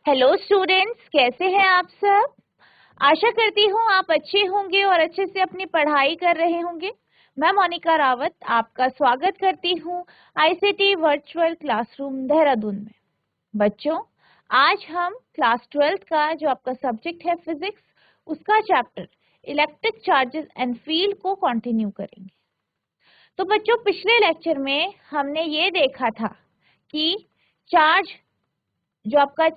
Hello students, कैसे हैं आप सब। आशा करती हूँ आप अच्छे होंगे और अच्छे से अपनी पढ़ाई कर रहे होंगे। मैं मोनिका रावत आपका स्वागत करती हूँ आईसीटी वर्चुअल क्लासरूम देहरादून में। बच्चों, आज हम क्लास 12 का जो आपका सब्जेक्ट है फिजिक्स, उसका chapter electric charges and field को कंटिन्यू करेंगे। तो बच्चों, पिछले लेक्चर में हमने ये देखा था कि चार्ज जो आपका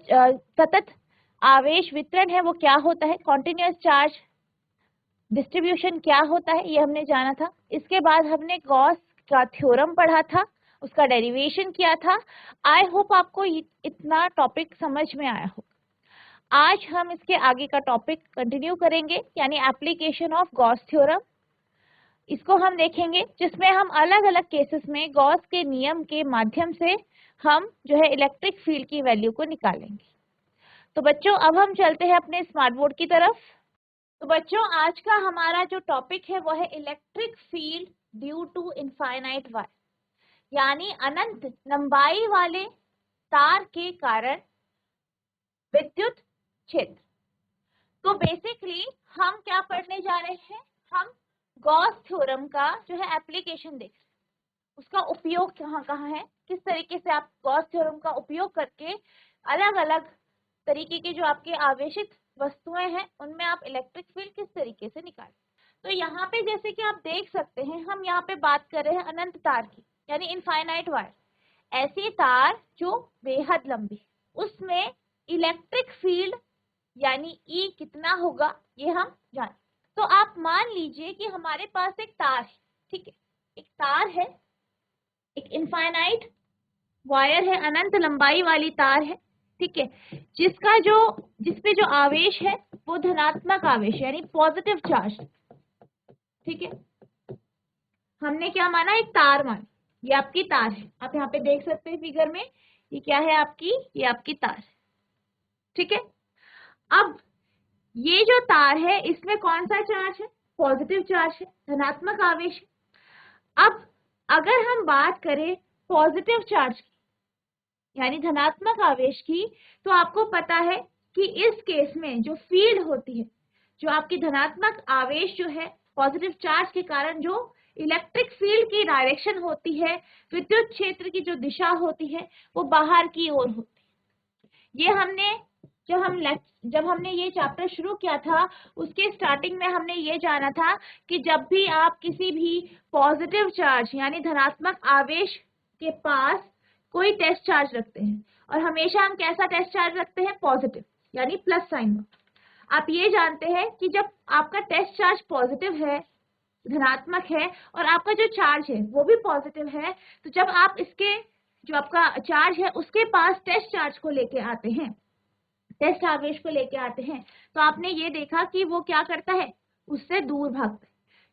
सतत आवेश वितरण है वो क्या होता है, कॉन्टिन्यूअस चार्ज डिस्ट्रीब्यूशन क्या होता है, ये हमने जाना था। इसके बाद हमने गॉस का थ्योरम पढ़ा था, उसका डेरिवेशन किया था। आई होप आपको इतना टॉपिक समझ में आया हो। आज हम इसके आगे का टॉपिक कंटिन्यू करेंगे, यानी एप्लीकेशन ऑफ गॉस थ्योरम। इसको हम देखेंगे जिसमें हम अलग अलग केसेस में गॉस के नियम के माध्यम से हम जो है इलेक्ट्रिक फील्ड की वैल्यू को निकालेंगे। तो बच्चों, अब हम चलते हैं अपने स्मार्ट बोर्ड की तरफ। तो बच्चों, आज का हमारा जो टॉपिक है वो है electric field due to infinite wire, यानी अनंत लंबाई वाले तार के कारण विद्युत क्षेत्र। तो बेसिकली हम क्या पढ़ने जा रहे हैं, हम गॉस थ्योरम का जो है एप्लीकेशन देख रहे हैं, उसका उपयोग कहाँ कहाँ है, किस तरीके से आप गॉस थ्योरम का उपयोग करके अलग अलग तरीके के जो आपके आवेशित वस्तुएं हैं उनमें आप इलेक्ट्रिक फील्ड किस तरीके से निकालें। तो यहाँ पे जैसे कि आप देख सकते हैं, हम यहाँ पे बात कर रहे हैं अनंत तार की, यानी इनफाइनाइट वायर, ऐसी तार जो बेहद लंबी, उसमें इलेक्ट्रिक फील्ड यानी ई कितना होगा ये हम जाने। तो आप मान लीजिए कि हमारे पास एक तार है, ठीक है, एक तार है, एक इनफाइनाइट वायर है, अनंत लंबाई वाली तार है, ठीक है, जिसपे जो आवेश है वो धनात्मक आवेश यानी पॉजिटिव चार्ज, ठीक है। हमने क्या माना, एक तार मानी, ये आपकी तार है, आप यहाँ पे देख सकते हैं फिगर में, ये क्या है आपकी, ये आपकी तार है, ठीक है। अब ये जो तार है इसमें कौन सा चार्ज है, पॉजिटिव चार्ज है, धनात्मक आवेश है। अब अगर हम बात करें पॉजिटिव चार्ज की यानी धनात्मक आवेश की, तो आपको पता है कि इस केस में जो फील्ड होती है, जो आपकी धनात्मक आवेश जो है पॉजिटिव चार्ज के कारण जो इलेक्ट्रिक फील्ड की डायरेक्शन होती है, विद्युत क्षेत्र की जो दिशा होती है वो बाहर की ओर होती है। ये हमने जब हमने ये चैप्टर शुरू किया था उसके स्टार्टिंग में हमने ये जाना था कि जब भी आप किसी भी पॉजिटिव चार्ज यानी धनात्मक आवेश के पास कोई टेस्ट चार्ज रखते हैं, और हमेशा हम कैसा टेस्ट चार्ज रखते हैं, पॉजिटिव यानी प्लस साइन। आप ये जानते हैं कि जब आपका टेस्ट चार्ज पॉजिटिव है, धनात्मक है, और आपका जो चार्ज है वो भी पॉजिटिव है, तो जब आप इसके जो आपका चार्ज है उसके पास टेस्ट चार्ज को लेके आते हैं, टेस्ट आवेश को लेके आते हैं, तो आपने ये देखा कि वो क्या करता है, उससे दूर भागता है,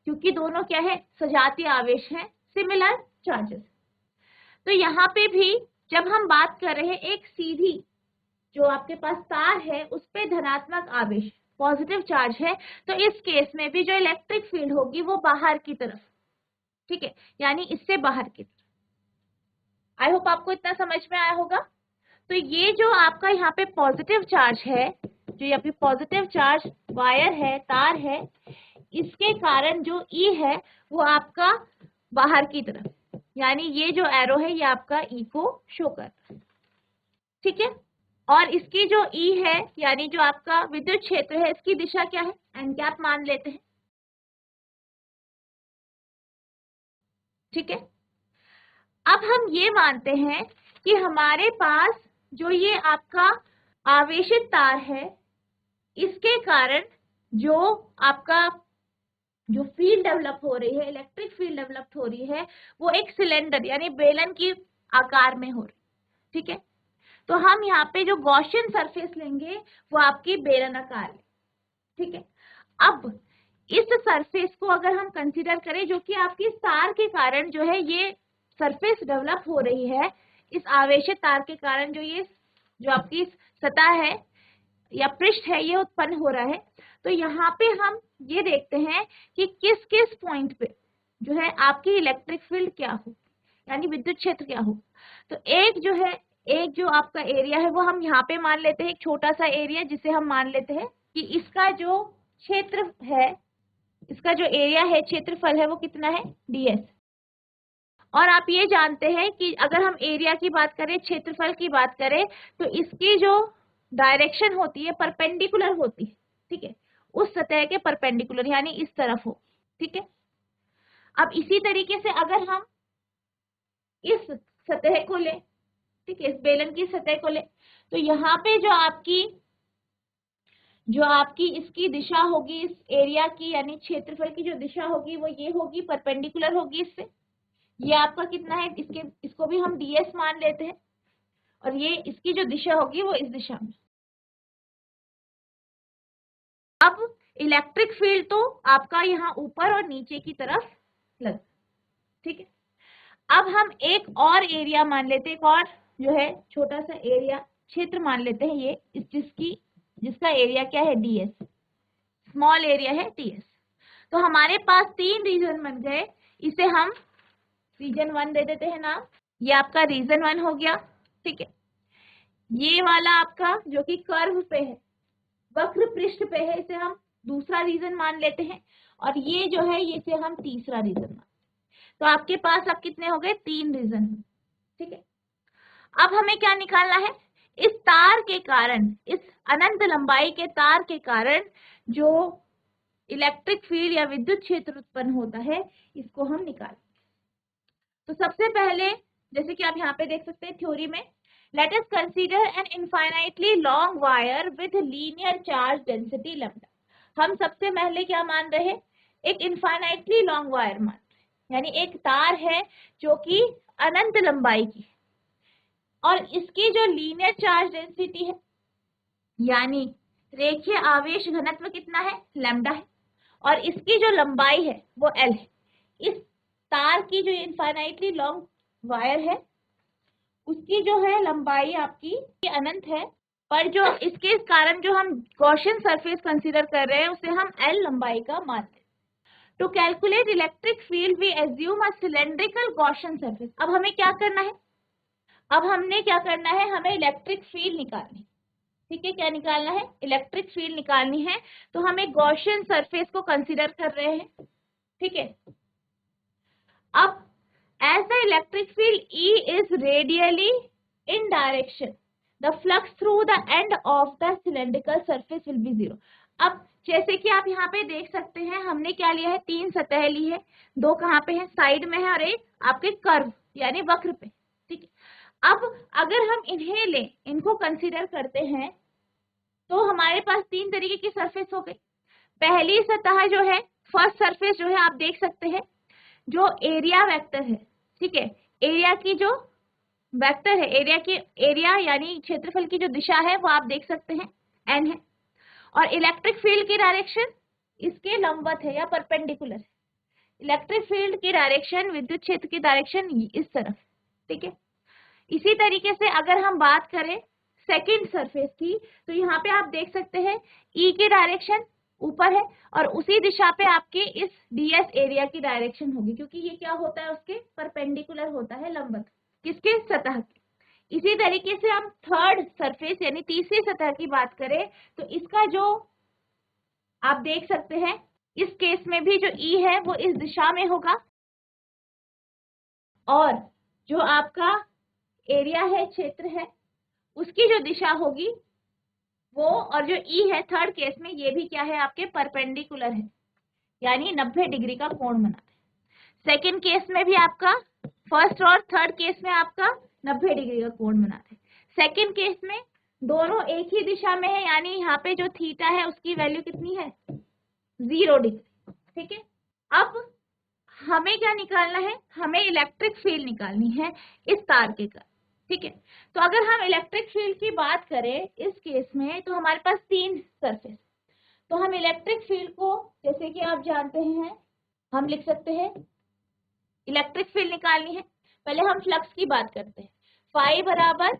क्योंकि दोनों क्या है, सजातीय आवेश हैं, सिमिलर चार्जेस। तो यहाँ पे भी जब हम बात कर रहे हैं एक सीधी जो आपके पास तार है उस पे धनात्मक आवेश पॉजिटिव चार्ज है, तो इस केस में भी जो इलेक्ट्रिक फील्ड होगी वो बाहर की तरफ, ठीक है, यानी इससे बाहर की तरफ। आई होप आपको इतना समझ में आया होगा। तो ये जो आपका यहाँ पे पॉजिटिव चार्ज है, जो यहाँ पे पॉजिटिव चार्ज वायर है, तार है, इसके कारण जो ई है वो आपका बाहर की तरफ, यानी ये जो एरो है ये आपका ई को शो कर रहा है, ठीक है। और इसकी जो ई है यानी जो आपका विद्युत क्षेत्र है, इसकी दिशा क्या है, एन कैप मान लेते हैं, ठीक है। अब हम ये मानते हैं कि हमारे पास जो ये आपका आवेशित तार है, इसके कारण जो आपका जो फील्ड डेवलप हो रही है, इलेक्ट्रिक फील्ड डेवलप हो रही है, वो एक सिलेंडर यानी बेलन की आकार में हो रही, ठीक है। तो हम यहाँ पे जो गॉसियन सरफेस लेंगे वो आपकी बेलनाकार है, ठीक है। अब इस सरफेस को अगर हम कंसीडर करें, जो कि आपकी तार के कारण जो है ये सरफेस डेवलप हो रही है, इस आवेशित तार के कारण जो आपकी सतह है या पृष्ठ है ये उत्पन्न हो रहा है, तो यहाँ पे हम ये देखते हैं कि किस किस पॉइंट पे जो है आपकी इलेक्ट्रिक फील्ड क्या हो, यानी विद्युत क्षेत्र क्या हो। तो एक जो है एक जो आपका एरिया है वो हम यहाँ पे मान लेते हैं, एक छोटा सा एरिया जिसे हम मान लेते हैं कि इसका जो क्षेत्र है, इसका जो एरिया है, क्षेत्रफल है, वो कितना है, ds। और आप ये जानते हैं कि अगर हम एरिया की बात करें, क्षेत्रफल की बात करें, तो इसकी जो डायरेक्शन होती है परपेंडिकुलर होती है, ठीक है, उस सतह के परपेंडिकुलर, यानी इस तरफ हो, ठीक है। अब इसी तरीके से अगर हम इस सतह को ले, ठीक है, इस बेलन की सतह को ले, तो यहाँ पे जो आपकी इसकी दिशा होगी, इस एरिया की यानी क्षेत्रफल की जो दिशा होगी वो ये होगी, परपेंडिकुलर होगी इससे। ये आपका कितना है, इसको भी हम ds मान लेते हैं, और ये इसकी जो दिशा होगी वो इस दिशा में। अब इलेक्ट्रिक फील्ड तो आपका यहाँ ऊपर और नीचे की तरफ लग, ठीक है। अब हम एक और एरिया मान लेते हैं, एक और जो है छोटा सा एरिया, क्षेत्र मान लेते हैं, ये जिसका एरिया क्या है, ds, स्मॉल एरिया है ds। तो हमारे पास 3 रीजन बन गए, इसे हम रीजन 1 दे देते हैं नाम, ये आपका रीजन 1 हो गया, ठीक है। ये वाला आपका जो कि कर्व पे है, वक्र पृष्ठ पे है, इसे हम दूसरा रीजन मान लेते हैं, और ये जो है इसे हम तीसरा रीजन मान। तो आपके पास अब कितने हो गए, 3 रीजन, ठीक है। अब हमें क्या निकालना है, इस तार के कारण, इस अनंत लंबाई के तार के कारण जो इलेक्ट्रिक फील्ड या विद्युत क्षेत्र उत्पन्न होता है, इसको हम निकालेंगे। तो सबसे पहले, जैसे कि आप यहाँ पे देख सकते हैं थ्योरी में, let us consider N infinitely long wire with linear charge density lambda. हम सबसे पहले क्या मान रहे हैं, एक इनफाइनाइटली लॉन्ग वायर मान रहे हैं, यानी एक तार है जो कि अनंत लंबाई की, और इसकी जो लीनियर चार्ज डेंसिटी है, यानी रेखीय आवेश घनत्व कितना है, लैम्डा है, और इसकी जो लंबाई है वो l है। इस तार की जो इनफाइनाइटली लॉन्ग वायर है, उसकी जो है लंबाई आपकी अनंत है, पर जो इसके कारण जो हम गॉसियन सरफेस कंसीडर कर रहे हैं उसे हम l लंबाई का मानते हैं। To calculate electric field we assume a cylindrical Gaussian surface. अब हमें क्या करना है, अब हमने क्या करना है, हमें इलेक्ट्रिक फील्ड निकालनी, ठीक है। क्या निकालना है, इलेक्ट्रिक फील्ड निकालनी है, तो हम एक गॉसियन सरफेस को कंसीडर कर रहे हैं, ठीक है। अब as the electric field E is radially in direction, the flux through the end of the cylindrical surface will be 0। अब जैसे कि आप यहाँ पे देख सकते हैं, हमने क्या लिया है, 3 सतह ली है, 2 कहाँ पे है, साइड में है, और एक आपके कर्व यानी वक्र पे, ठीक है। अब अगर हम इन्हें ले, इनको कंसीडर करते हैं, तो हमारे पास 3 तरीके की सरफेस हो गई। पहली सतह जो है, फर्स्ट सरफेस जो है, आप देख सकते हैं जो एरिया वेक्टर है, ठीक है, एरिया की जो वेक्टर है, एरिया यानी क्षेत्रफल की जो दिशा है वो आप देख सकते हैं n है, और इलेक्ट्रिक फील्ड की डायरेक्शन इसके लंबवत है या परपेंडिकुलर है। इलेक्ट्रिक फील्ड की डायरेक्शन, विद्युत क्षेत्र की डायरेक्शन इस तरफ, ठीक है। इसी तरीके से अगर हम बात करें सेकंड सरफेस की, तो यहाँ पे आप देख सकते हैं E की डायरेक्शन ऊपर है, और उसी दिशा पे आपके इस ds एरिया की डायरेक्शन होगी, क्योंकि ये क्या होता है, उसके परपेंडिकुलर होता है, लंबवत, किसके, सतह के। इसी तरीके से हम थर्ड सरफेस यानी तीसरी सतह की बात करें, तो इसका जो आप देख सकते हैं, इस केस में भी जो E है वो इस दिशा में होगा, और जो आपका एरिया है, क्षेत्र है, उसकी जो दिशा होगी वो, और जो E है थर्ड केस में, ये भी क्या है, आपके परपेंडिकुलर है, यानी 90 डिग्री का कोण बनाते हैं। सेकंड केस में भी आपका, फर्स्ट और थर्ड केस में आपका 90 डिग्री का कोण बनाते हैं। सेकंड केस में दोनों एक ही दिशा में है, यानी यहाँ पे जो थीटा है उसकी वैल्यू कितनी है, 0 डिग्री, ठीक है। अब हमें क्या निकालना है, हमें इलेक्ट्रिक फील्ड निकालनी है इस तार के कारण, ठीक है। तो अगर हम इलेक्ट्रिक फील्ड की बात करें इस केस में, तो हमारे पास 3 सरफेस, तो हम इलेक्ट्रिक फील्ड को, जैसे कि आप जानते हैं, हम लिख सकते हैं, इलेक्ट्रिक फील्ड निकालनी है, पहले हम फ्लक्स की बात करते हैं, फाई बराबर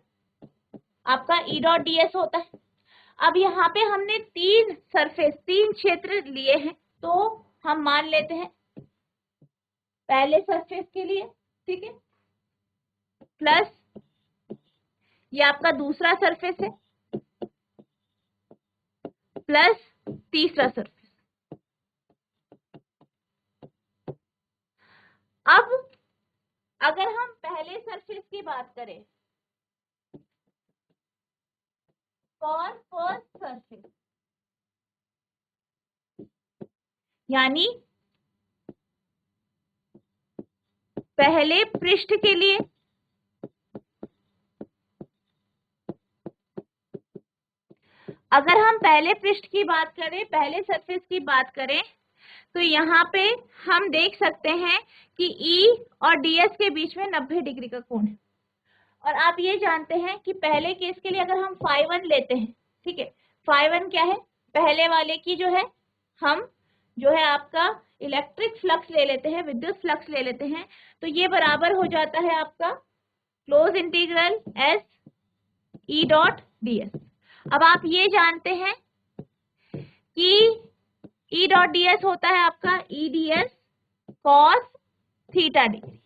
आपका E डॉट ds होता है। अब यहाँ पे हमने 3 सरफेस, 3 क्षेत्र लिए हैं, तो हम मान लेते हैं पहले सरफेस के लिए, ठीक है, प्लस ये आपका दूसरा सरफेस है प्लस तीसरा सरफेस। अब अगर हम पहले सरफेस की बात करें, फॉर फर्स्ट सरफेस, यानी पहले पृष्ठ के लिए अगर हम पहले पृष्ठ की बात करें, पहले सरफेस की बात करें, तो यहाँ पे हम देख सकते हैं कि E और DS के बीच में 90 डिग्री का कोण है। और आप ये जानते हैं कि पहले केस के लिए अगर हम φ1 लेते हैं, ठीक है, φ1 क्या है, पहले वाले की जो है हम जो है आपका इलेक्ट्रिक फ्लक्स ले लेते हैं, विद्युत फ्लक्स ले लेते हैं, तो ये बराबर हो जाता है आपका close integral S E dot ds। अब आप ये जानते हैं कि E डॉट ds होता है आपका E ds cos theta degree.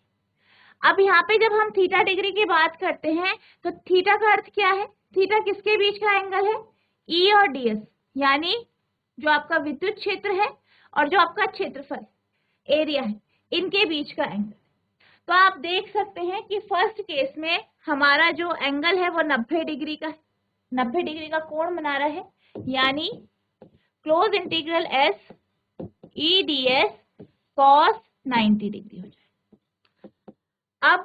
अब यहाँ पे जब हम थीटा डिग्री की बात करते हैं तो थीटा का अर्थ क्या है, थीटा किसके बीच का एंगल है, E और ds, यानी जो आपका विद्युत क्षेत्र है और जो आपका क्षेत्रफल एरिया है, इनके बीच का एंगल। तो आप देख सकते हैं कि फर्स्ट केस में हमारा जो एंगल है वो 90 डिग्री का है, 90 डिग्री का कोण बना रहा है, यानी close integral S E ds cos 90 degree हो जाए। अब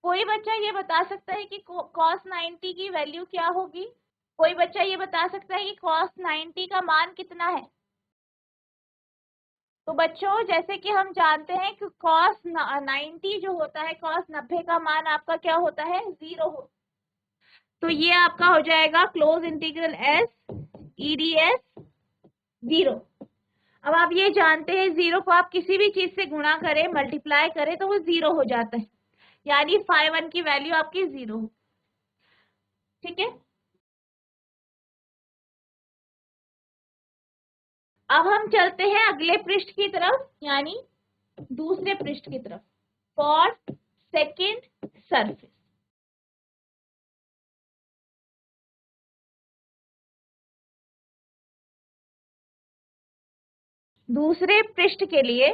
कोई बच्चा ये बता सकता है कि cos 90 की वैल्यू क्या होगी, कोई बच्चा ये बता सकता है कि cos 90 का मान कितना है। तो बच्चों जैसे कि हम जानते हैं कि cos 90 जो होता है, cos 90 का मान आपका क्या होता है, 0 हो। तो ये आपका हो जाएगा close integral S E ds 0। अब आप ये जानते हैं 0 को आप किसी भी चीज से गुणा करें, मल्टीप्लाई करें तो वो 0 हो जाता है, यानी φ1 की वैल्यू आपकी 0 हो। ठीक है, अब हम चलते हैं अगले पृष्ठ की तरफ, यानी दूसरे पृष्ठ की तरफ, फॉर सेकेंड सरफेस। दूसरे पृष्ठ के लिए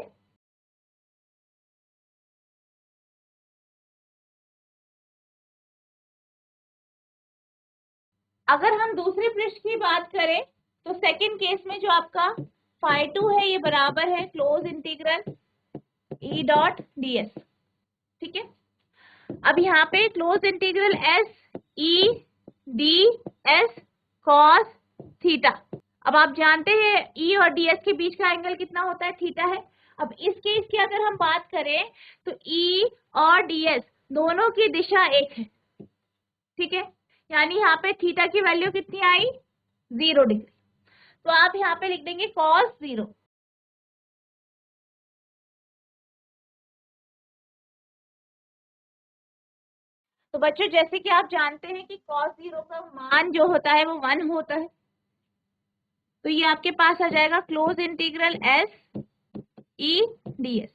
अगर हम दूसरे पृष्ठ की बात करें तो सेकेंड केस में जो आपका φ2 है ये बराबर है close integral E dot ds। ठीक है, अब यहाँ पे close integral S E ds cos theta. अब आप जानते हैं E और ds के बीच का एंगल कितना होता है, थीटा है। अब इस केस की अगर हम बात करें तो E और ds दोनों की दिशा एक है, ठीक है, यानी यहाँ पे थीटा की वैल्यू कितनी आई, 0 डिग्री। तो आप यहाँ पे लिख देंगे cos 0। तो बच्चों जैसे कि आप जानते हैं कि cos 0 का मान जो होता है वो 1 होता है, तो ये आपके पास आ जाएगा close integral S E ds,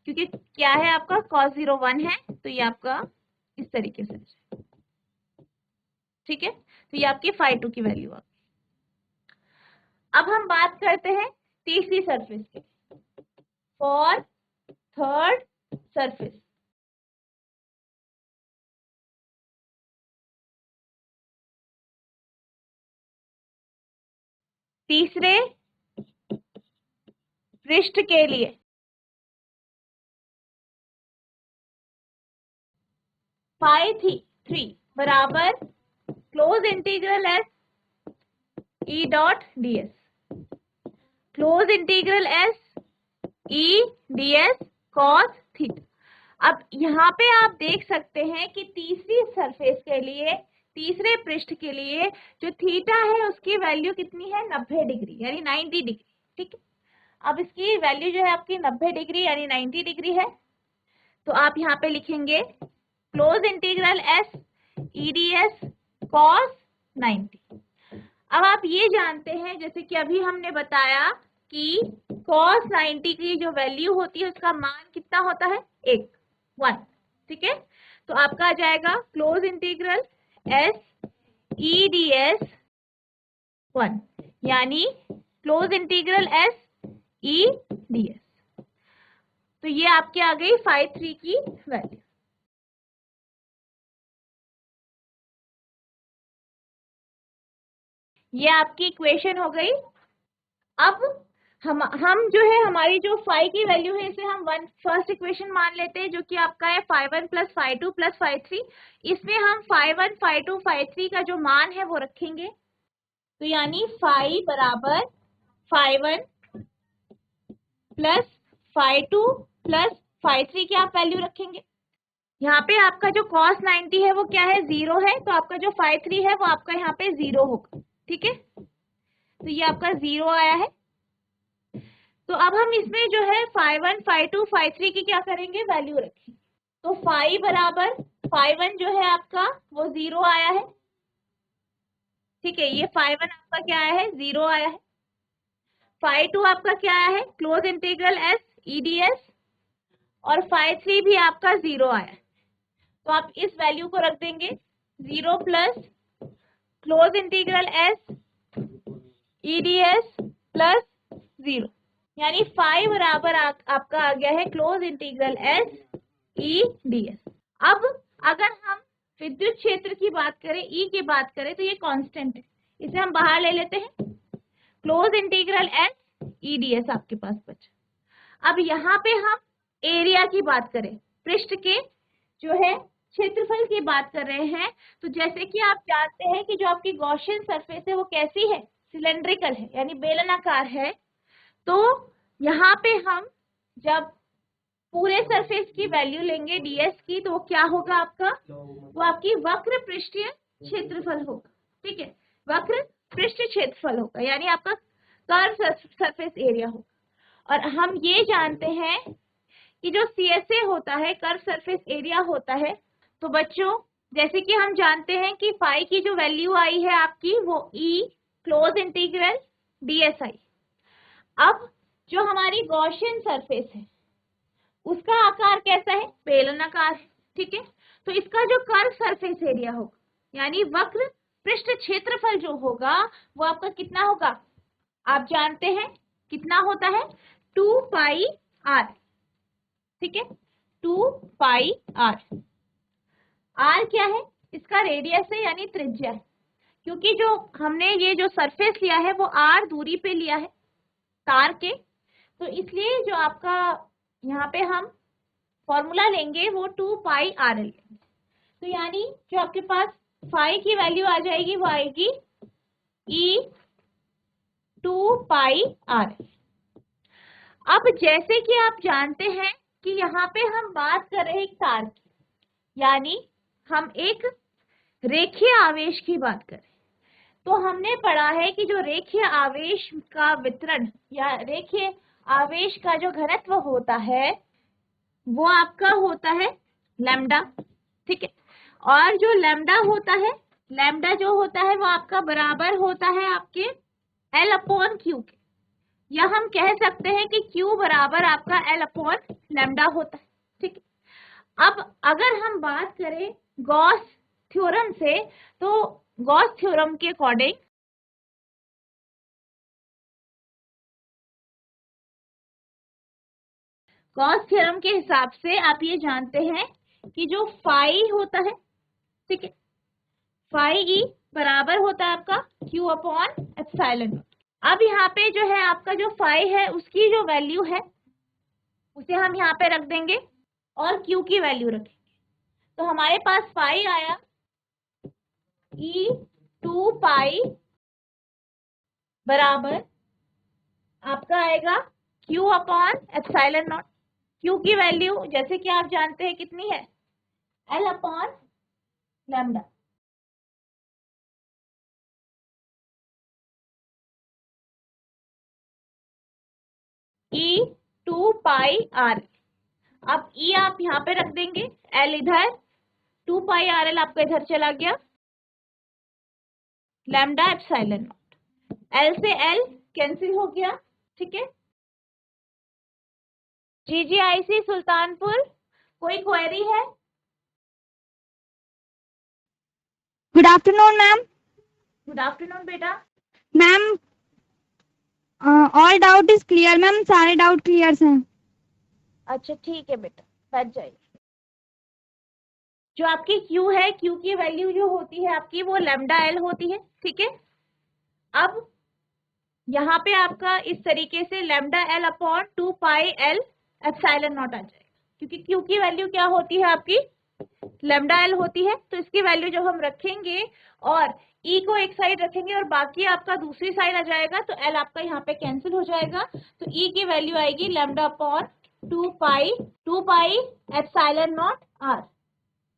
क्योंकि क्या है आपका cos 0 1 है, तो ये आपका इस तरीके से। ठीक है, तो ये आपकी φ2 की वैल्यू आ गई। अब हम बात करते हैं तीसरी सरफेस की, फॉर थर्ड सरफेस। तीसरे पृष्ठ के लिए φ3 बराबर close integral S E dot ds, close integral S E ds cos theta. अब यहाँ पे आप देख सकते हैं कि तीसरी सरफेस के लिए, तीसरे पृष्ठ के लिए जो थीटा है उसकी वैल्यू कितनी है, 90 डिग्री यानी 90 डिग्री। ठीक है, अब इसकी वैल्यू जो है आपकी 90 डिग्री यानी 90 डिग्री है, तो आप यहाँ पे लिखेंगे close integral S E ds cos 90। अब आप ये जानते हैं जैसे कि अभी हमने बताया कि cos 90 की जो वैल्यू होती है उसका मान कितना होता है, 1। ठीक है, तो आपका आ जाएगा close integral S E D S 1, यानी close integral S E D S. तो ये आपके आ गई phi 3 की वैल्यू। ये आपकी इक्वेशन हो गई। अब हम जो है हमारी जो phi की वैल्यू है इसे हम फर्स्ट इक्वेशन मान लेते हैं, जो कि आपका है phi 1 plus phi 2 plus phi 3। इसमें हम phi 1 phi 2 phi 3 का जो मान है वो रखेंगे। तो यानी phi बराबर phi 1 plus phi 2 plus phi 3 की आप वैल्यू रखेंगे। यहाँ पे आपका जो cos 90 है वो क्या है, 0 है, तो आपका जो phi 3 है वो आपका यहाँ पे 0 होगा। ठीक है, तो ये आपका 0 आया है। तो अब हम इसमें जो है phi 1 phi 2 phi 3 की क्या करेंगे, वैल्यू रखेंगे। तो phi बराबर phi 1 जो है आपका वो 0 आया है। ठीक है, ये phi 1 आपका क्या आया है, 0 आया है। phi 2 आपका क्या आया है, close integral S E D S, और phi 3 भी आपका 0 आया है। तो आप इस वैल्यू को रख देंगे 0 plus close integral S E D S plus 0, यानी phi बराबर आपका आ गया है close integral S E D S. अब अगर हम विद्युत क्षेत्र की बात करें, ई की बात करें, तो ये कांस्टेंट है, इसे हम बाहर ले लेते हैं। Close integral S E D S आपके पास बचा। अब यहाँ पे हम एरिया की बात करें, पृष्ठ के जो है क्षेत्रफल की बात कर रहे हैं, तो जैसे कि आप जानते हैं कि जो आपकी गॉसियन सरफेस है वो कैसी है, सिलेंड्रिकल है, यानी बेलनाकार है। तो यहाँ पे हम जब पूरे सरफेस की वैल्यू लेंगे ds की, तो वो क्या होगा आपका, वो आपकी वक्र पृष्ठीय क्षेत्रफल होगा। ठीक है, वक्र पृष्ठ क्षेत्रफल होगा, यानी आपका कर्व सरफेस एरिया होगा। और हम ये जानते हैं कि जो CSA होता है, कर्व सरफेस एरिया होता है। तो बच्चों जैसे कि हम जानते हैं कि phi की जो वैल्यू आई है आपकी वो E क्लोज इंटीग्रल ds आई। अब जो हमारी गॉसियन सरफेस है उसका आकार कैसा है, बेलनाकार है। ठीक है, तो इसका जो कर्व सरफेस एरिया होगा यानी वक्र पृष्ठ क्षेत्रफल जो होगा वो आपका कितना होगा, आप जानते हैं कितना होता है, 2 पाई r। ठीक है, 2 पाई r। r क्या है, इसका रेडियस है यानी त्रिज्या है, क्योंकि जो हमने ये जो सरफेस लिया है वो r दूरी पे लिया है तार के, तो इसलिए जो आपका यहाँ पे हम फॉर्मूला लेंगे वो 2 पाई आर एल लेंगे। तो यानी जो आपके पास phi की वैल्यू आ जाएगी वो आएगी E 2 पाई आर एल। अब जैसे कि आप जानते हैं कि यहाँ पे हम बात कर रहे हैं एक तार की, यानी हम एक रेखीय आवेश की बात करें, तो हमने पढ़ा है कि जो रेखीय आवेश का वितरण या रेखीय आवेश का जो घनत्व होता है वो आपका होता है लैम्डा। ठीक है, और जो लैम्डा होता है, लैम्डा जो होता है वो आपका बराबर होता है आपके L अपॉन Q के, या हम कह सकते हैं कि Q बराबर आपका L अपॉन लैम्डा होता है। ठीक है, अब अगर हम बात करें गॉस थ्योरम से, तो गॉस थ्योरम के अकॉर्डिंग गॉस थ्योरम के हिसाब से आप ये जानते हैं कि जो phi होता है, ठीक है, phi e बराबर होता है आपका Q अपॉन एप्सिलॉन। अब यहाँ पे जो है आपका जो phi है उसकी जो वैल्यू है उसे हम यहाँ पे रख देंगे और Q की वैल्यू रखेंगे। तो हमारे पास phi आया E 2 पाई बराबर आपका आएगा Q upon epsilon not. Q की वैल्यू जैसे कि आप जानते हैं कितनी है, L अपॉन लैम्डा। E 2 पाई R। अब E आप यहाँ पे रख देंगे, L इधर, 2 पाई RL आपका इधर चला गया, लैम्डा एप्सिलॉन नॉट, L से L कैंसिल हो गया। ठीक है, GGIC सुल्तानपुर, कोई क्वेरी है? Good afternoon ma'am. Good afternoon बेटा। Ma'am all doubt is clear ma'am, सारे डाउट क्लियर हैं। अच्छा ठीक है बेटा, बैठ जाइए। जो आपकी Q है, Q की वैल्यू जो होती है आपकी वो लैम्डा एल होती है, ठीक है। अब यहाँ पे आपका इस तरीके से lambda L upon 2 pi L epsilon naught आ जाएगा, क्योंकि Q की वैल्यू क्या होती है आपकी, लैम्डा एल होती है। तो इसकी वैल्यू जब हम रखेंगे और E को एक साइड रखेंगे और बाकी आपका दूसरी साइड आ जाएगा, तो L आपका यहाँ पे कैंसिल हो जाएगा। तो E की वैल्यू आएगी lambda upon 2 pi epsilon naught r,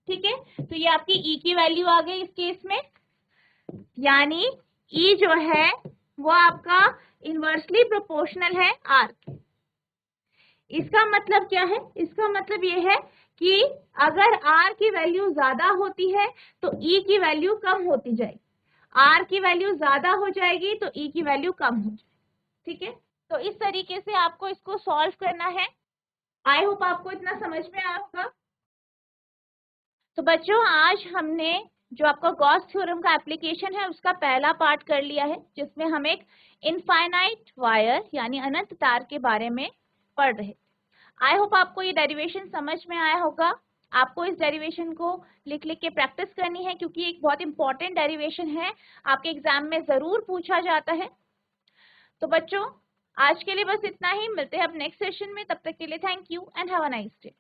ठीक है। तो ये आपकी E की वैल्यू आ गई इस केस में, यानी E जो है वो आपका इनवर्सली प्रोपोर्शनल है R के। इसका मतलब क्या है, इसका मतलब ये है कि अगर R की वैल्यू ज्यादा होती है तो E की वैल्यू कम होती जाएगी, R की वैल्यू ज्यादा हो जाएगी तो E की वैल्यू कम हो जाएगी, ठीक है। तो इस तरीके से आपको इसको सॉल्व करना है। आई होप आपको इतना समझ में आया होगा। तो बच्चों आज हमने जो आपका गॉस थ्योरम का एप्लीकेशन है उसका पहला पार्ट कर लिया है, जिसमें हम एक इनफाइनाइट वायर यानी अनंत तार के बारे में पढ़ रहे। आई होप आपको ये डेरिवेशन समझ में आया होगा। आपको इस डेरिवेशन को लिख लिख के प्रैक्टिस करनी है, क्योंकि एक बहुत इंपॉर्टेंट डेरिवेशन है, आपके एग्जाम में जरूर पूछा जाता है। तो बच्चों आज के लिए बस इतना ही, मिलते हैं अब नेक्स्ट सेशन में। तब तक के लिए thank you and have a nice day.